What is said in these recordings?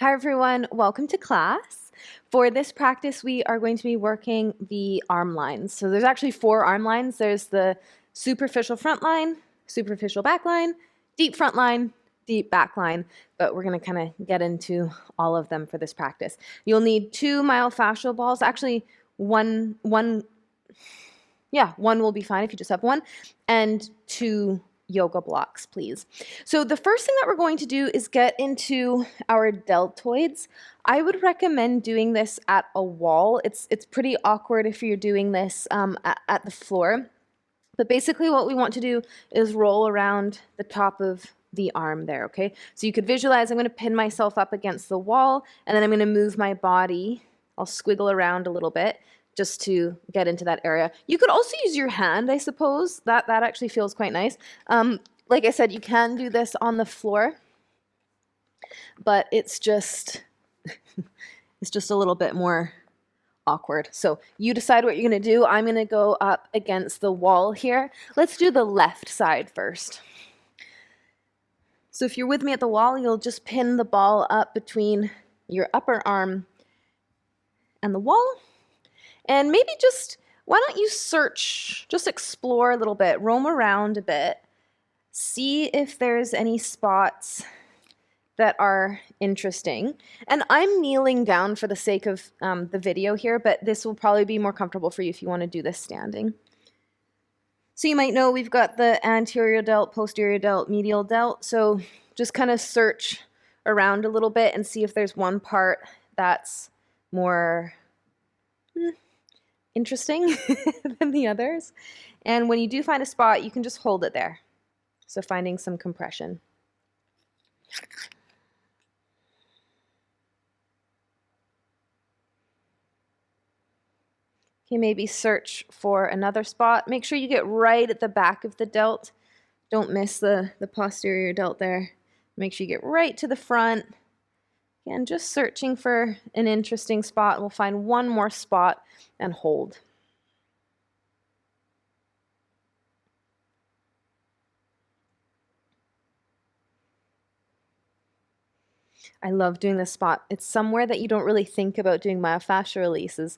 Hi everyone, welcome to class. For this practice, we are going to be working the arm lines. So there's actually 4 arm lines. There's the superficial front line, superficial back line, deep front line, deep back line, but we're going to kind of get into all of them for this practice. You'll need 2 myofascial balls. Actually, one will be fine if you just have one, and 2 yoga blocks, please. So the first thing that we're going to do is get into our deltoids. I would recommend doing this at a wall. It's pretty awkward if you're doing this at the floor. But basically what we want to do is roll around the top of the arm there, okay? So you could visualize I'm going to pin myself up against the wall, and then I'm going to move my body. I'll squiggle around a little bit just to get into that area. You could also use your hand, I suppose. That actually feels quite nice. Like I said, you can do this on the floor, but it's just a little bit more awkward. So you decide what you're going to do. I'm going to go up against the wall here. Let's do the left side first. So if you're with me at the wall, you'll just pin the ball up between your upper arm and the wall. And maybe why don't you search, just explore a little bit, roam around a bit, see if there's any spots that are interesting. And I'm kneeling down for the sake of the video here, but this will probably be more comfortable for you if you want to do this standing. So you might know we've got the anterior delt, posterior delt, medial delt. So just kind of search around a little bit and see if there's one part that's more interesting than the others. And when you do find a spot, you can just hold it there. So finding some compression. Okay, maybe search for another spot. Make sure you get right at the back of the delt. Don't miss the posterior delt there. Make sure you get right to the front. Again, just searching for an interesting spot. We'll find one more spot and hold. I love doing this spot. It's somewhere that you don't really think about doing myofascial releases.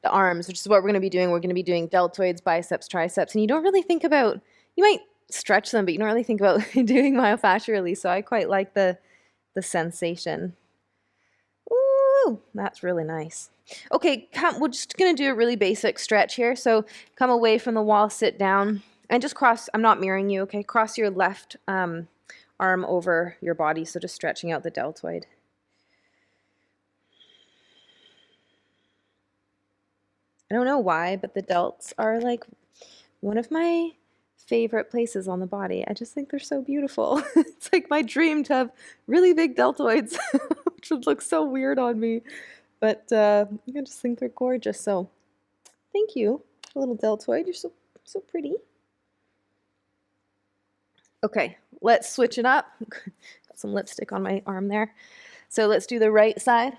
The arms, which is what we're going to be doing. We're going to be doing deltoids, biceps, triceps, and you don't really think about, you might stretch them, but you don't really think about doing myofascial release, so I quite like the sensation. Ooh, that's really nice. Okay, we're just going to do a really basic stretch here. So come away from the wall, sit down, and just cross, I'm not mirroring you, okay? Cross your left arm over your body, so just stretching out the deltoid. I don't know why, but the delts are like one of my favorite places on the body. I just think they're so beautiful. It's like my dream to have really big deltoids, which would look so weird on me. But I just think they're gorgeous. So thank you, little deltoid. You're so pretty. Okay, let's switch it up. Got some lipstick on my arm there. So let's do the right side.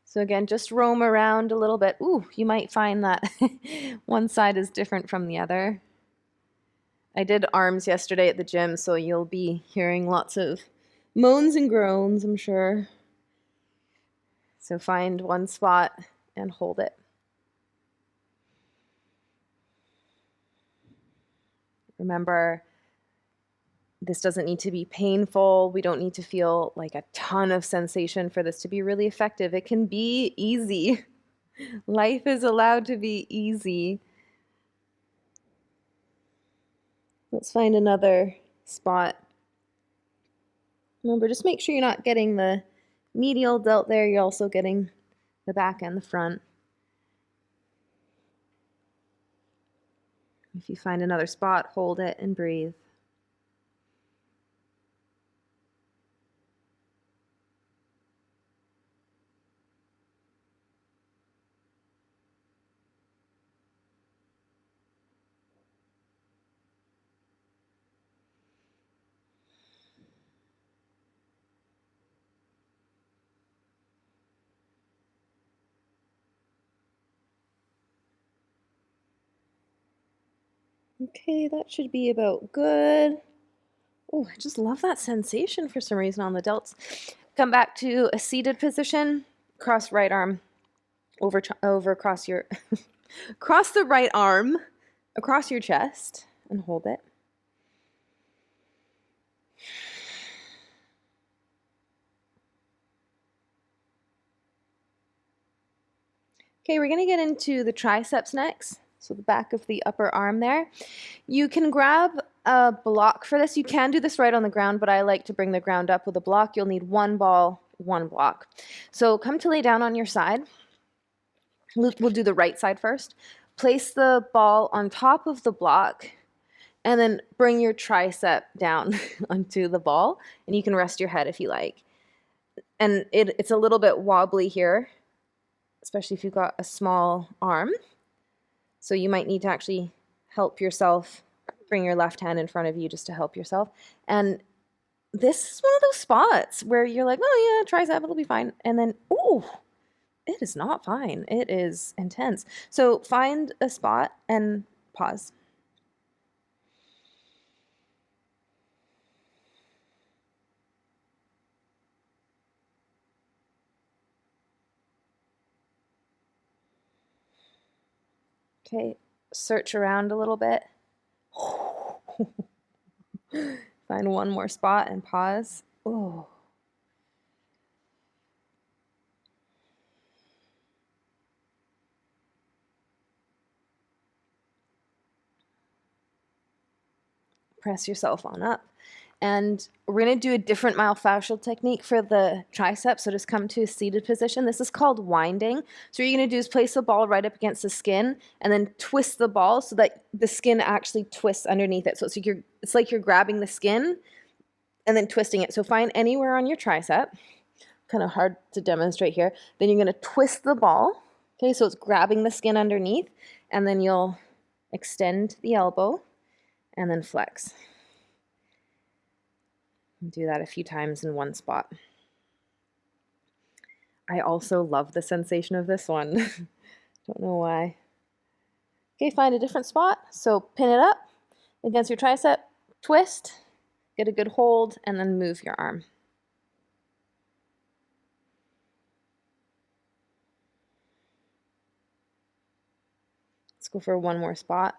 So again, just roam around a little bit. Ooh, you might find that one side is different from the other. I did arms yesterday at the gym, so you'll be hearing lots of moans and groans, I'm sure. So find one spot and hold it. Remember, this doesn't need to be painful. We don't need to feel like a ton of sensation for this to be really effective. It can be easy. Life is allowed to be easy. Let's find another spot. Remember, just make sure you're not getting the medial delt there. You're also getting the back and the front. If you find another spot, hold it and breathe. Okay, that should be about good. Oh, I just love that sensation for some reason on the delts. Come back to a seated position. Cross right arm over across your cross the right arm across your chest and hold it. Okay, we're going to get into the triceps next. So the back of the upper arm there. You can grab a block for this. You can do this right on the ground, but I like to bring the ground up with a block. You'll need one ball, one block. So come to lay down on your side. We'll do the right side first. Place the ball on top of the block and then bring your tricep down onto the ball, and you can rest your head if you like. And it's a little bit wobbly here, especially if you've got a small arm. So you might need to actually help yourself, bring your left hand in front of you just to help yourself. And this is one of those spots where you're like, oh yeah, tricep, it'll be fine. And then, ooh, it is not fine. It is intense. So find a spot and pause. Okay, search around a little bit. Find one more spot and pause. Oh. Press yourself on up. And we're going to do a different myofascial technique for the triceps. So just come to a seated position. This is called winding. So what you're going to do is place the ball right up against the skin and then twist the ball so that the skin actually twists underneath it. So it's like you're grabbing the skin and then twisting it. So find anywhere on your tricep. Kind of hard to demonstrate here. Then you're going to twist the ball. Okay, so it's grabbing the skin underneath. And then you'll extend the elbow and then flex. Do that a few times in one spot. I also love the sensation of this one. Don't know why. Okay, find a different spot. So pin it up against your tricep, twist, get a good hold, and then move your arm. Let's go for one more spot.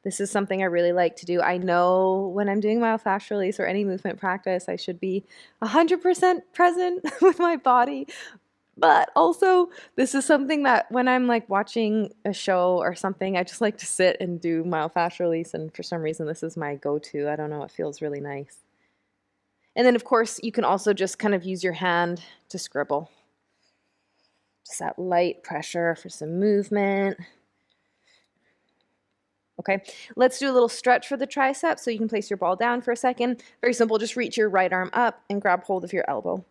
This is something I really like to do. I know when I'm doing myofascial release or any movement practice, I should be 100% present with my body. But also, this is something that when I'm like watching a show or something, I just like to sit and do myofascial release. And for some reason, this is my go-to. I don't know, it feels really nice. And then, of course, you can also just kind of use your hand to scribble. Just that light pressure for some movement. Okay, let's do a little stretch for the triceps. So you can place your ball down for a second. Very simple, just reach your right arm up and grab hold of your elbow.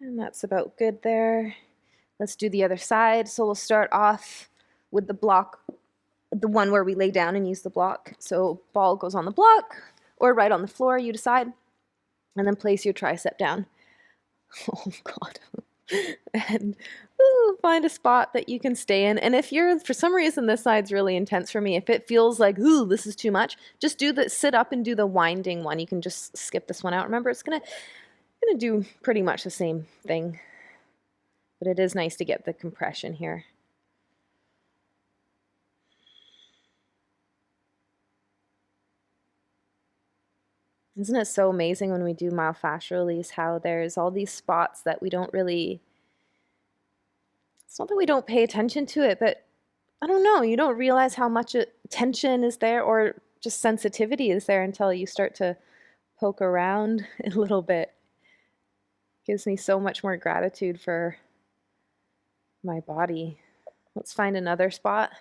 And that's about good there. Let's do the other side. So we'll start off with the block, the one where we lay down and use the block. So ball goes on the block or right on the floor, you decide. And then place your tricep down. Oh God. And find a spot that you can stay in. And if you're, for some reason, this side's really intense for me. If it feels like, ooh, this is too much, just sit up and do the winding one. You can just skip this one out. Remember, it's gonna do pretty much the same thing. But it is nice to get the compression here. Isn't it so amazing when we do myofascial release how there's all these spots that we don't really, it's not that we don't pay attention to it, but I don't know, you don't realize how much tension is there or just sensitivity is there until you start to poke around a little bit. It gives me so much more gratitude for my body. Let's find another spot.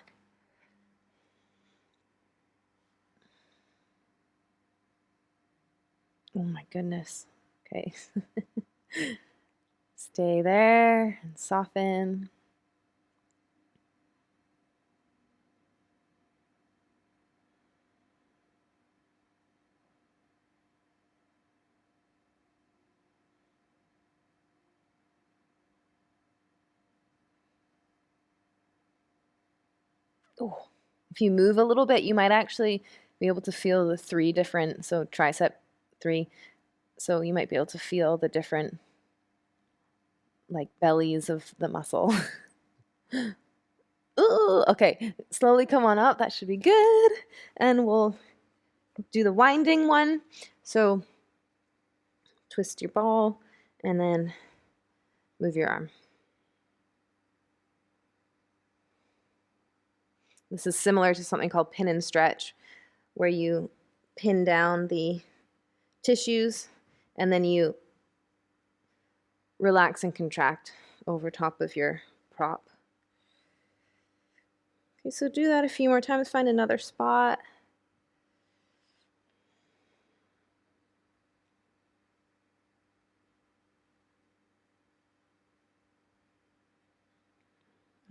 Oh my goodness. Okay. Stay there and soften. Oh, if you move a little bit, you might actually be able to feel the 3 different, so tricep 3. So you might be able to feel the different like bellies of the muscle. Ooh, okay, slowly come on up. That should be good. And we'll do the winding one. So twist your ball and then move your arm. This is similar to something called pin and stretch, where you pin down the tissues and then you relax and contract over top of your prop. Okay, so do that a few more times. Find another spot.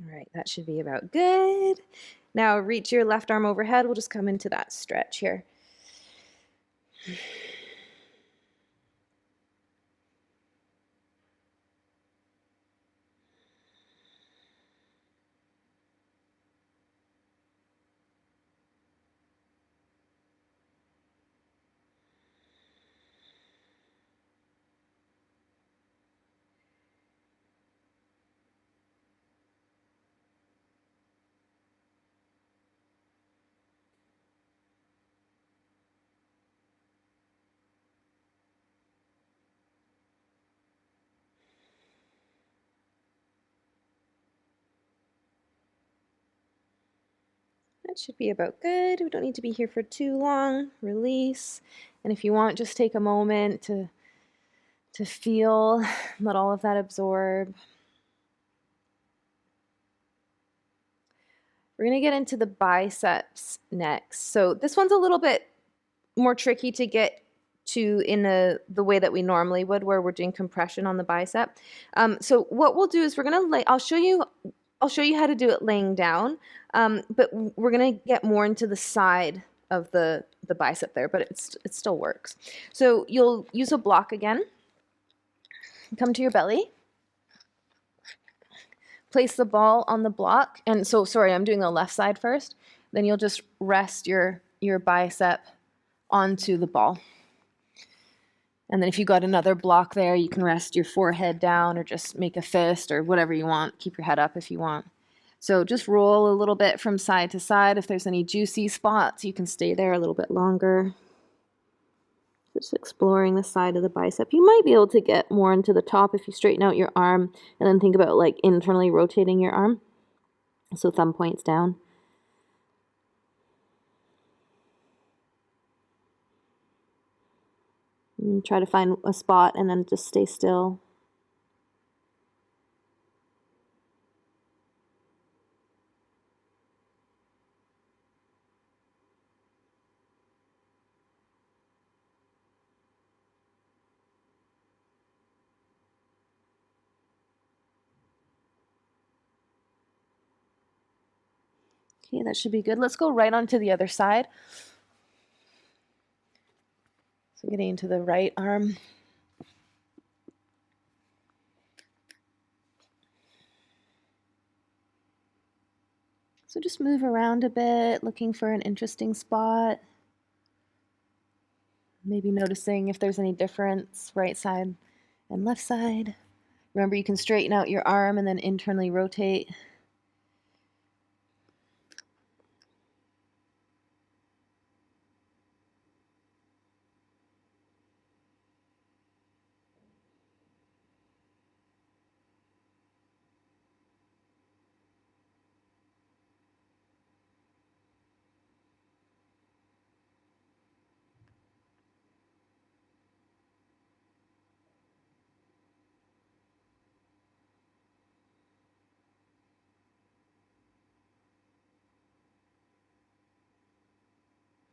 All right, that should be about good. Now reach your left arm overhead. We'll just come into that stretch here. That should be about good. We don't need to be here for too long. Release. And if you want, just take a moment to feel, let all of that absorb. We're going to get into the biceps next. So this one's a little bit more tricky to get to in the way that we normally would, where we're doing compression on the bicep. So what we'll do is we're going to lay, I'll show you how to do it laying down, but we're going to get more into the side of the bicep there, but it still works. So you'll use a block again. Come to your belly. Place the ball on the block. And so, sorry, I'm doing the left side first. Then you'll just rest your bicep onto the ball. And then if you got another block there, you can rest your forehead down or just make a fist or whatever you want. Keep your head up if you want. So just roll a little bit from side to side. If there's any juicy spots, you can stay there a little bit longer. Just exploring the side of the bicep. You might be able to get more into the top if you straighten out your arm and then think about like internally rotating your arm. So thumb points down. And try to find a spot and then just stay still. Okay, that should be good. Let's go right on to the other side. So getting into the right arm. So just move around a bit, looking for an interesting spot. Maybe noticing if there's any difference, right side and left side. Remember, you can straighten out your arm and then internally rotate.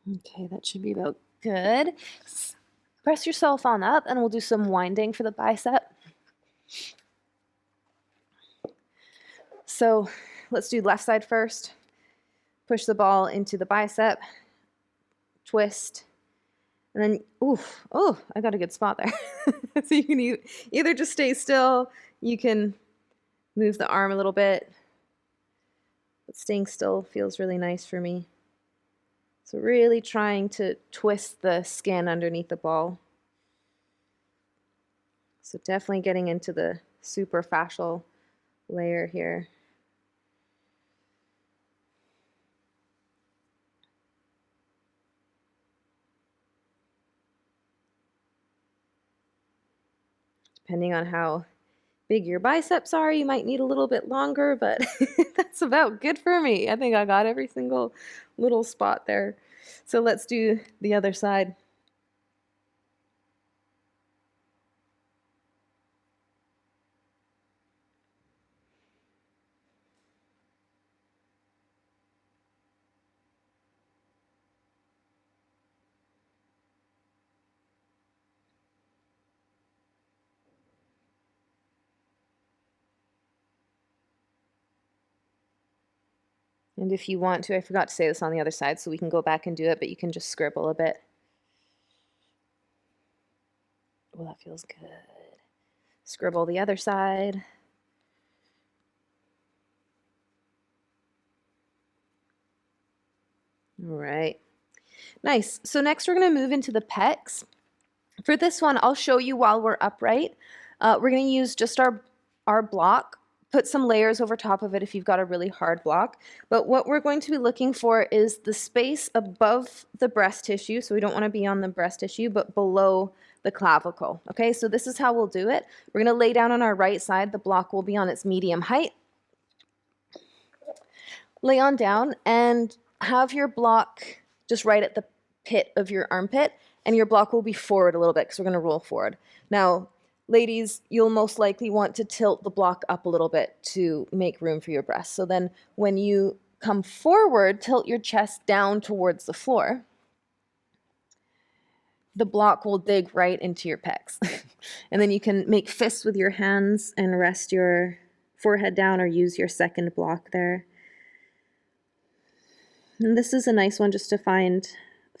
Okay, that should be about good. Press yourself on up and we'll do some winding for the bicep. So let's do left side first. Push the ball into the bicep, twist, and then, oh, I got a good spot there. So you can either just stay still, you can move the arm a little bit, but staying still feels really nice for me. So really trying to twist the skin underneath the ball. So definitely getting into the superficial layer here. Depending on how big your biceps are, you might need a little bit longer, but that's about good for me. I think I got every single little spot there. So let's do the other side. And if you want to, I forgot to say this on the other side, so we can go back and do it, but you can just scribble a bit. Oh, that feels good. Scribble the other side. All right. Nice. So next we're going to move into the pecs. For this one, I'll show you while we're upright. We're going to use just our block. Put some layers over top of it if you've got a really hard block. But what we're going to be looking for is the space above the breast tissue. So we don't want to be on the breast tissue, but below the clavicle. Okay, so this is how we'll do it. We're going to lay down on our right side. The block will be on its medium height. Lay on down and have your block just right at the pit of your armpit, and your block will be forward a little bit because we're going to roll forward. Now, ladies, you'll most likely want to tilt the block up a little bit to make room for your breast. So then when you come forward, tilt your chest down towards the floor. The block will dig right into your pecs. And then you can make fists with your hands and rest your forehead down or use your second block there. And this is a nice one just to find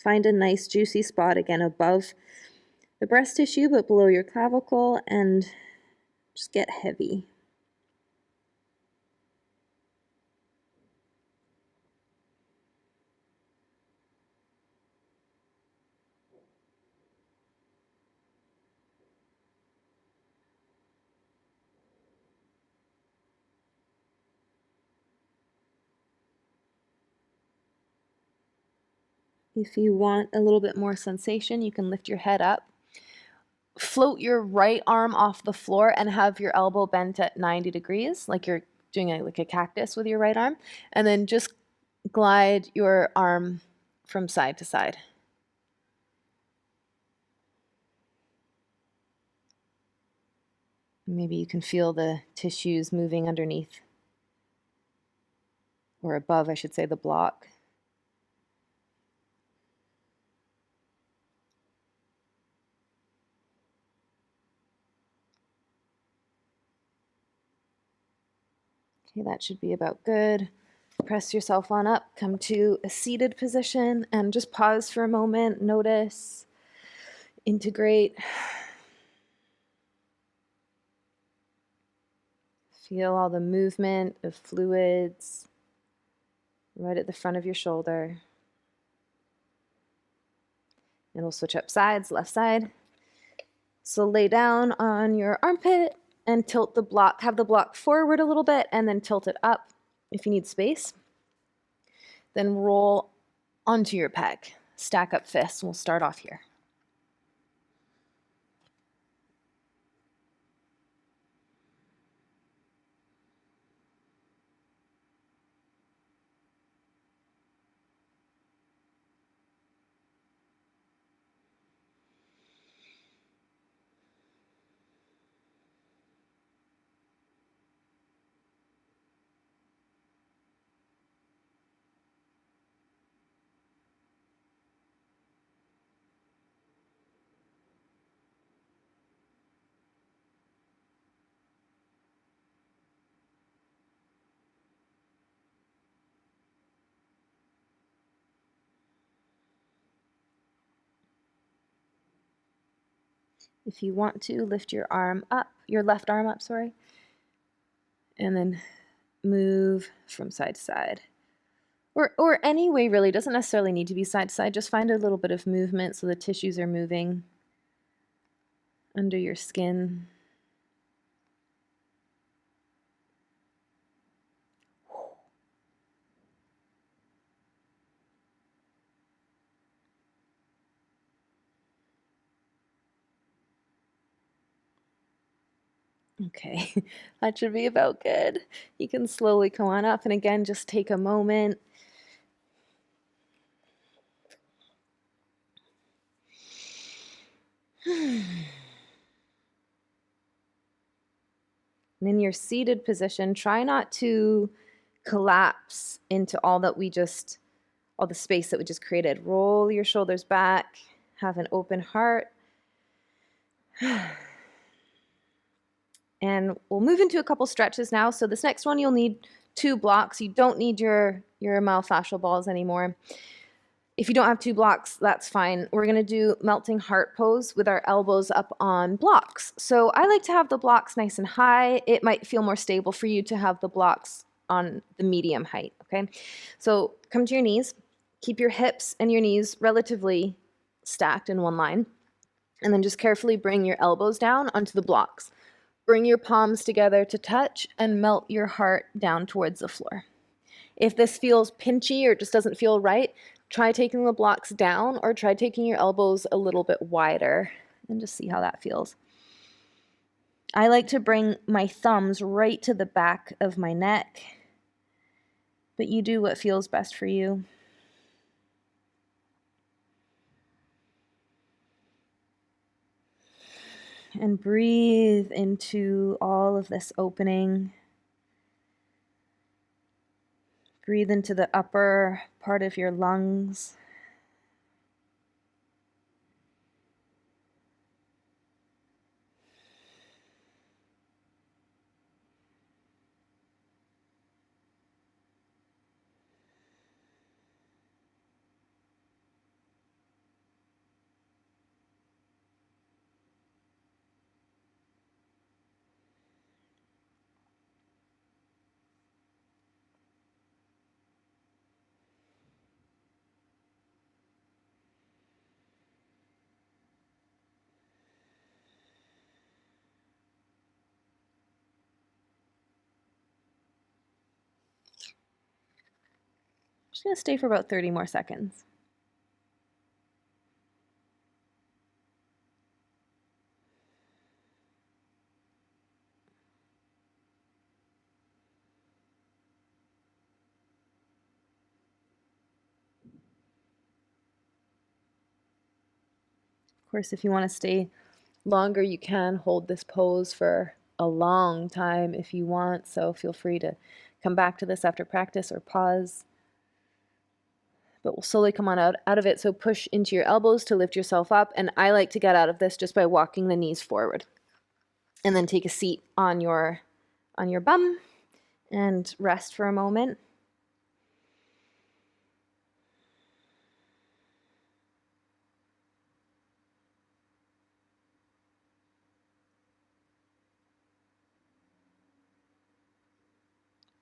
a nice juicy spot again above the breast tissue but below your clavicle, and just get heavy. If you want a little bit more sensation, you can lift your head up. Float your right arm off the floor and have your elbow bent at 90 degrees, like you're doing like a cactus with your right arm. And then just glide your arm from side to side. Maybe you can feel the tissues moving underneath, or above, I should say, the block. Okay, that should be about good. Press yourself on up, come to a seated position, and just pause for a moment, notice, integrate. Feel all the movement of fluids right at the front of your shoulder. And we'll switch up sides, left side. So lay down on your armpit and tilt the block, have the block forward a little bit and then tilt it up if you need space. Then roll onto your pec. Stack up fists. We'll start off here. If you want to, lift your arm up, your left arm up, sorry, and then move from side to side. Or any way really, doesn't necessarily need to be side to side, just find a little bit of movement so the tissues are moving under your skin. Okay, that should be about good. You can slowly come on up, and again, just take a moment. And in your seated position, try not to collapse into all the space that we just created. Roll your shoulders back, have an open heart. And we'll move into a couple stretches now. So this next one, you'll need 2 blocks. You don't need your myofascial balls anymore. If you don't have 2 blocks, that's fine. We're going to do melting heart pose with our elbows up on blocks. So I like to have the blocks nice and high. It might feel more stable for you to have the blocks on the medium height, okay? So come to your knees. Keep your hips and your knees relatively stacked in one line. And then just carefully bring your elbows down onto the blocks. Bring your palms together to touch and melt your heart down towards the floor. If this feels pinchy or just doesn't feel right, try taking the blocks down or try taking your elbows a little bit wider and just see how that feels. I like to bring my thumbs right to the back of my neck, but you do what feels best for you. And breathe into all of this opening. Breathe into the upper part of your lungs. Just going to stay for about 30 more seconds. Of course, if you want to stay longer, you can hold this pose for a long time if you want, so feel free to come back to this after practice or pause. But we'll slowly come on out of it, so push into your elbows to lift yourself up, and I like to get out of this just by walking the knees forward. And then take a seat on your bum and rest for a moment.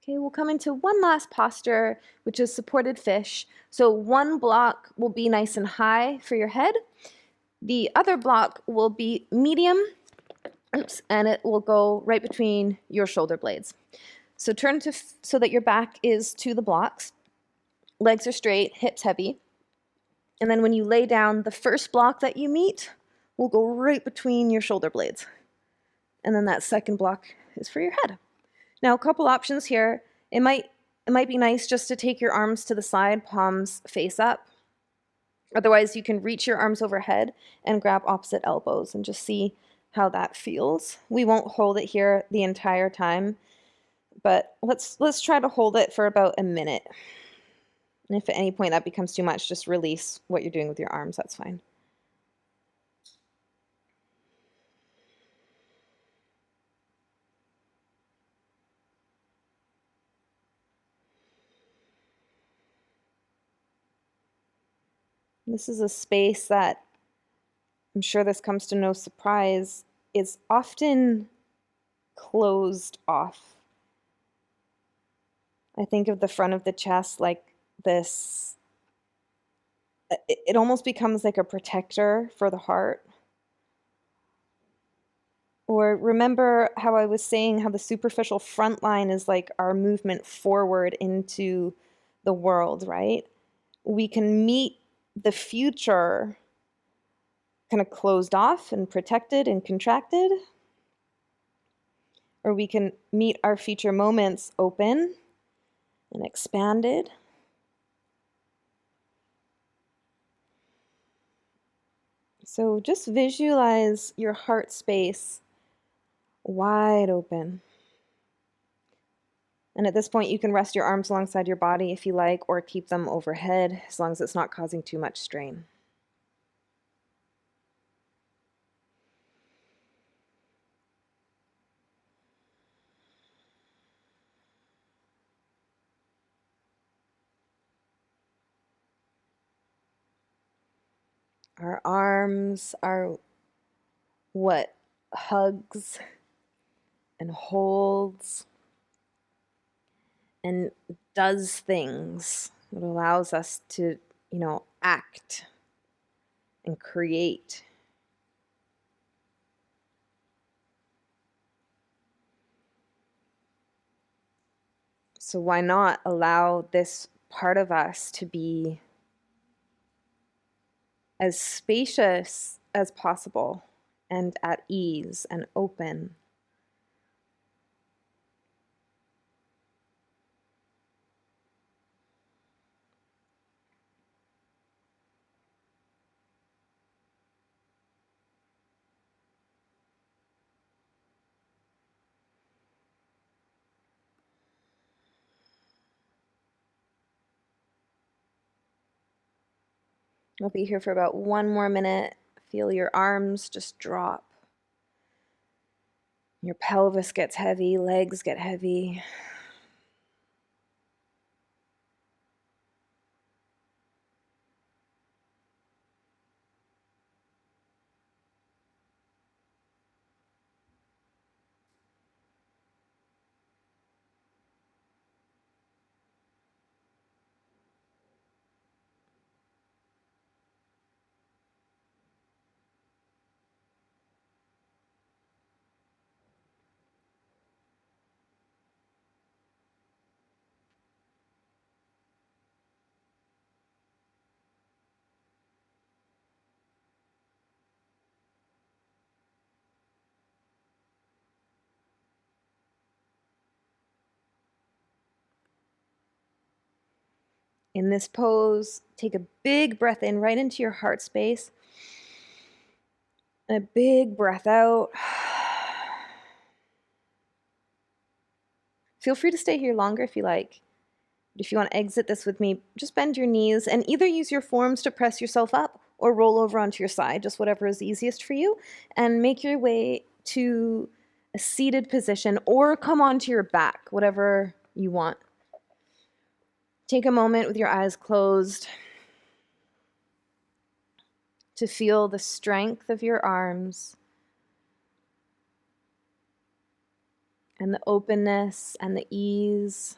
Okay, we'll come into one last posture, which is supported fish. So one block will be nice and high for your head. The other block will be medium, and it will go right between your shoulder blades. So turn so that your back is to the blocks. Legs are straight, hips heavy. And then when you lay down, the first block that you meet will go right between your shoulder blades. And then that second block is for your head. Now, a couple options here. It might be nice just to take your arms to the side, palms face up. Otherwise, you can reach your arms overhead and grab opposite elbows and just see how that feels. We won't hold it here the entire time, but let's try to hold it for about a minute. And if at any point that becomes too much, just release what you're doing with your arms. That's fine. This is a space that, I'm sure this comes to no surprise, is often closed off. I think of the front of the chest like this, it almost becomes like a protector for the heart. Or remember how I was saying how the superficial front line is like our movement forward into the world, right? We can meet the future kind of closed off and protected and contracted, or we can meet our future moments open and expanded. So just visualize your heart space wide open. And at this point, you can rest your arms alongside your body if you like, or keep them overhead as long as it's not causing too much strain. Our arms are what hugs and holds and does things. It allows us to, act and create. So why not allow this part of us to be as spacious as possible and at ease and open? I'll be here for about 1 more minute. Feel your arms just drop. Your pelvis gets heavy, legs get heavy. In this pose, take a big breath in right into your heart space. A big breath out. Feel free to stay here longer if you like. But if you want to exit this with me, just bend your knees and either use your forearms to press yourself up or roll over onto your side, just whatever is easiest for you, and make your way to a seated position or come onto your back, whatever you want. Take a moment with your eyes closed to feel the strength of your arms and the openness and the ease.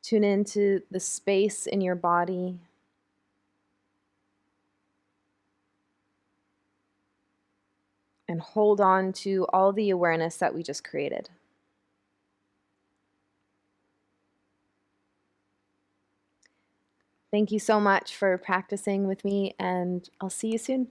Tune into the space in your body. And hold on to all the awareness that we just created. Thank you so much for practicing with me, and I'll see you soon.